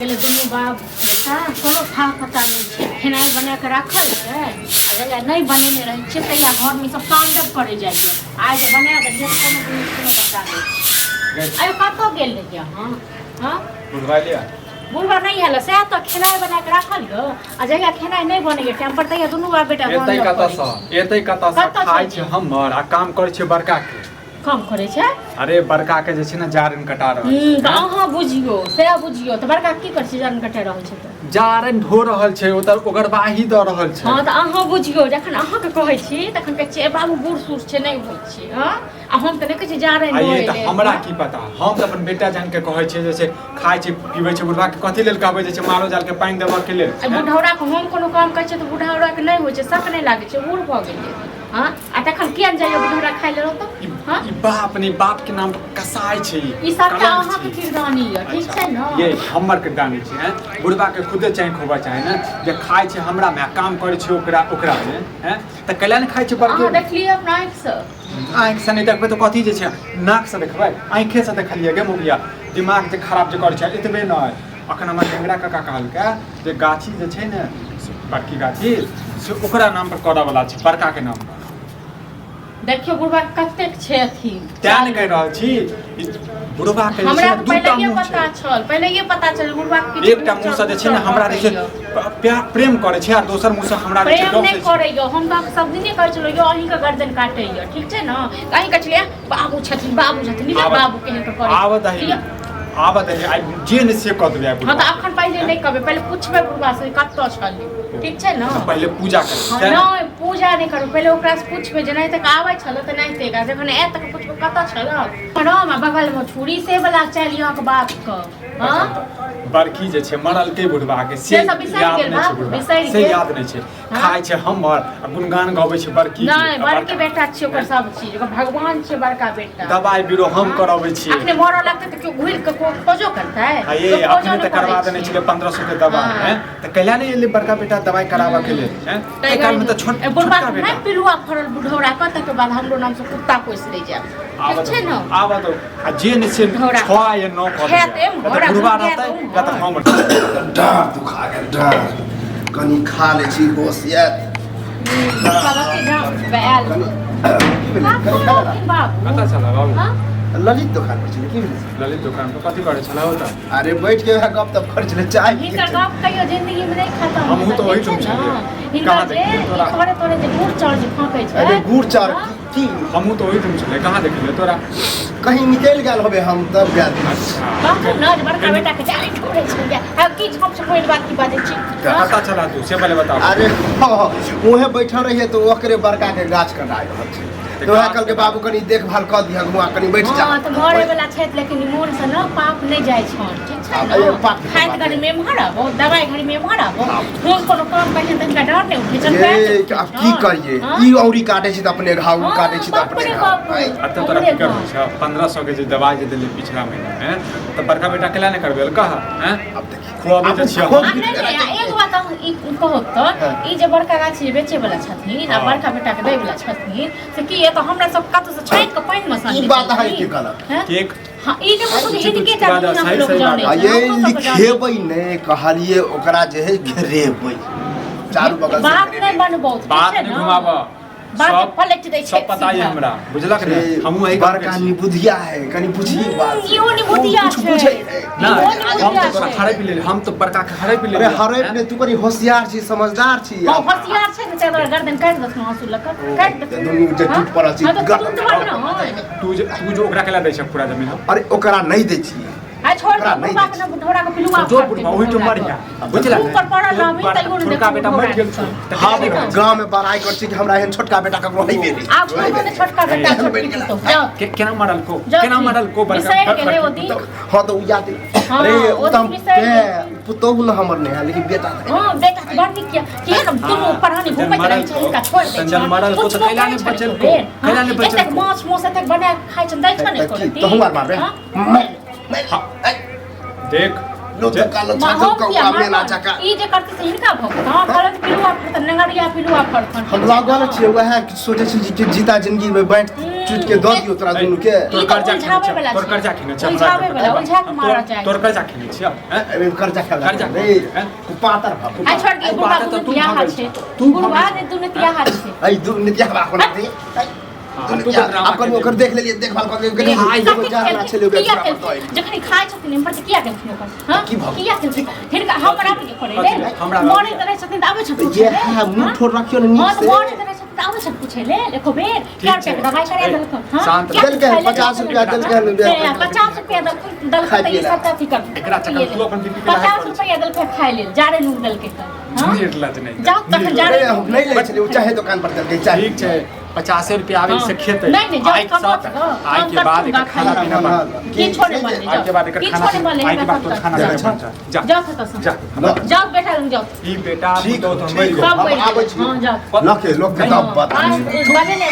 दुनू बाप बेटा कोनो था पता नहीं छै खेनाइ बना के राखल छै आ नहीं बनेने रहे छै तैया घर में सब तांडव करे जाइए आज बना के जे कोनो पता नहीं आइ कतौ गेल रहिए हां बुढ़वा बुढ़वा नहीं हल से तो खेनाइ बना के राखल गो आ जगह खेनाइ नहीं बने टाइम पर तैया दुनू बाप बेटा एतै कतऽ सँ खाइ छै हमर आ काम करे छै बड़का के काम करे छै अरे बड़का के जे छै ना जारन कटा रहल छै त अहाँ बुझियो से बुझियो त बड़का की कर छै जारन कटा रहल छै त जारन ढो रहल छै ओतर ओकर बाही द रहल छै हां त अहाँ बुझियो जखन अहाँ के कहै छी तखन कहै छी ए बाबू बूढ़ सूढ़ छै नहीं होय छै हां आ हम त नहीं कहै छी जारन ढोय ले त हमरा की पता हम त अपन बेटा जान के कहै छै जैसे खाइ छै पीबै छै बुढ़वा के कथि लेल कहबै जे छै मारो जाल के पानी देबा के लेल बुढ़ौरा के हम कोनो काम कहै छै त बुढ़ौरा के नहीं होय छै शक नहीं लागे छै बूढ़ भ गेलै हां आ तखन किया जाइए बुढ़ौरा खाइ ले रहत हां ई बाप ने बाप के नाम कसाई छै ई सब त अहाँ के किरदानी है ठीक छै न ये हमर के दानी छै हैं बुढ़वा के खुदे चाहे खोबा चाहे ना जे खाइ छै हमरा में काम करे छै ओकरा में हैं त कैला ने खाइ छै बड़के अहाँ देखलिए अपना आँख से नहीं देखबै तो कथि जे छै नाक से देखबै आँखे से देखलिए गे मुगिया दिमाग जे खराब जे करे छै एतबे नै अखन हमर ढेंगरा काका कहलका जे गाछी जे छै ने बड़की गाछी से ओकरा नाम पर करऽ वाला छै बड़का के नाम पर देखियो बुढ़वा कतेक छै अथी त्या ने कह रहल छी बुढ़वा के हमरा पहले ये पता चल बुढ़वा के एकटा मुंह से जे छै ने हमरा जे प्यार प्रेम करे छै आ दोसर मुंह से हमरा जे प्रेम नहीं करे यो हम त सब दिन कहै छलो यो अहीं के गर्दन काटे यो ठीक छै न अहीं कहै छलिए बाबू छथिन बाबू केहन के करे आबत है आई जे ने से कह देबै हां त अखन पहले नहीं कहबे पहले पूछबे बुढ़वा से कत्तो छली ठीक छै न पहले पूजा कर नहीं पूजा नहीं करू पहले ओकरा से पूछबे जे नहीं तक आबै छलो त नहीं तेगा जखन ए तक पूछबे कत्तो छलो राम बगल में छुरी से वाला चलियो के बाप क हां बड़की जे छै मरल के बुढ़वा के से याद नहीं छै से याद नहीं छै खाइ छै हमर गुणगान गाबै छै बड़की नहीं बड़के बेटा छै ओकर सब चीज ओकर भगवान छै बड़का बेटा दवाई बीरो हम कराबै छी अपने मरऽ लगते त क्यों घुर के खोजो करता है ये अपने त करवा देने छिले 1500 के दवाई हैं त कैला नहीं एले बड़का बेटा दवाई करावा के लेल हैं ए काल में त छोट बुढ़वा नहीं पिलुआ फरल बुढ़ौरा क तक के बाद हमरो नाम से कुत्ता पोस ले जाए ठीक छै न आब तो आ जे ने से छवा या न कर खेते बुढ़वा रहतै या त हम डार दुखा गेल डार कनी खा ले छी होशियत कता चला बाबू ललित दुकान पर छी की ललित दुकान पर कथि करे छला होता अरे बैठ के गप तप कर छले चाय हिनकर गप कहियो जिंदगी में नहीं खत्म हम तो वही तुम छलिए हिनकर जे तोरे तोरे जे गुड़ चाउर जे फाकै छै अरे गुड़ चाउर की हम तो वही तुम छले कहां देखले तोरा कहीं निकल गेल होबे हम तब गेल अच्छा बाबू न बड़का बेटा के जाने छोड़े छै अब की हम से कोई बात की बात छी पता चला तू से पहले बता अरे ओहे बैठल रहिए तो ओकरे बड़का के गाछ कटाय रहल छै तो कल के बाबू कनी देखभाल क दिया हुआ कनी बैठ जा हां तो घरे वाला छै लेकिन मोन से न पाप नहीं जाय छै ठीक छै न खाइत घड़ी में मारब दवाई घड़ी में मारब हम कोनो काम कहिन त का डर नहीं उठे चल ए अब की करिए ई औरी काटे छी त अपने घाव काटे छी त अपने अच्छा तोरा की कर छ 1500 के जे दवाई जे देले पिछला महीना हैं त बड़का बेटा केला नहीं करबेल कहा हैं अब देखी खुआबे जे छियै एक बात ई कहो त ई जे बड़का गाछी बेचे वाला छथिन आ बड़का बेटा के दै वाला छथिन से की तो हमरा सब कत से छाट के पानी में सान ई बात है के गलत केक हां ई जे कुछ हिनके टा हम लोग जाने ये लिखेबै ने कहलिए ओकरा जे है घेरेबै चारू बगल से बात नहीं बनबो बात नहीं घुमाबो बात पलट दै छै सब पता है हमरा बुझलक ने हमहु एही बड़का निबुधिया है कनी पूछी बात इहो निबुधिया छै ना हम तो तोरा हरे पी ले हम तो बड़का के हरे पी ले अरे हरे ने तू कनी होशियार छी समझदार छी हां होशियार छै ने तोरा गर्दन काट दस आंसू लक काट दस दुनू जे टूट पड़ा छी तू जो ओकरा केला दै छ पूरा जमीन अरे ओकरा नहीं दै छी आ छोड़ दे बुढ़वा के बुढ़ौरा के पिलुआ जो बुढ़वा ओही तो मर गया बुझला ऊपर पड़ल रहबी तइयो ने छोटका बेटा मर गेल छ हां गांव में बड़ाई कर छी कि हमरा एहन छोटका बेटा ककरो नहीं मिली आ छोड़ दे छोटका बेटा छोटकी तो जाओ केना मरल को बड़का बिसैर गेले ओदी हां तो याद अरे उत्तम के पुतोह न हमर ने है लेकिन बेटा हां बेटा बड़ निक किया हम तुम ऊपर हनी घूमत रहे छै इनका छोड़ दे संजन मरल को तो कैला ने बचल को कैला ने बचल तक मांस मोस तक बना खाइ छ दै छ ने को तो हम मार देख लो तो कालो छाको कौआ मेला चका ई जे करते से इनका भोग हां गलत पिलुआ फरत नंगरिया पिलुआ फरत हम लागल छी वह सोचे छी कि जीता जिंदगी में बैठ चुट के दऽ दियौ तोरा दुनू के तोर ई तो कर्जा उलझावे खेने वाला तोर छै। कर्जा खेने छै उलझावे वाला, उलझा के मारा चाही। तोर कर्जा खेने छियै हैं एमे कर्जा खेला कर्जा नहीं तू पातर भा आ छोड़ के आई बुढ़वा बात है तो दुनु तू तिया भागल हाथ छै। तू बुढ़वा भागल ने दुनु तिया हाथ छै। आई दू नित्या बा कोना दे तू तो ड्रामा अपन ओकर देख लेलिए देखभाल कर लेलिए ए, आई एगो जाना छले ओकर किया पूरा केलखिन? बताई जखन खाइ छथिन इन पर से किया केलखिन ओकर? हाँ? की भऽ किया केलखिन? हिनका हमरा के करे ले हमरा मरे तरह छथिन त आबै छथिन ये है मुंह ठोर रखियो न हां नीक त से मरे तरह छथिन त आबै छथिन पूछे ले एको बेर क्या छै। रुपया के दवाई करे देलखिन? हां शांत क्या रह। देलकै, खाइ ले 50 रुपया देलकै, 50 रुपया देलखिन खाइ त ई पिए ला। सर्टिफिकेट एकरा चक्कर तू अपन बीपी के लहाई 50 रुपया देलकै खाइ ले जारे लूट देलकै त हां निर्लज नहीं जाओ तखन जारे नहीं ले छले उ चाहे दुकान पर चल गई चाहे ठीक छै 50 रुपया आवे से खेते नहीं जाओ आइ कम साथ मत करो। आइ के बाद एकर खाना पीना बन की छोड़े वाले आइ के बाद एकर की खाना छोड़े वाले आइ के बाद तोर खाना जा, बन जा जाओ खतस जा जाओ बेटा जाओ ई बेटा ठीक तो हम ठीक सब हम बैठ आबै जाओ। छी हां जाओ लोग के तब बता बने ले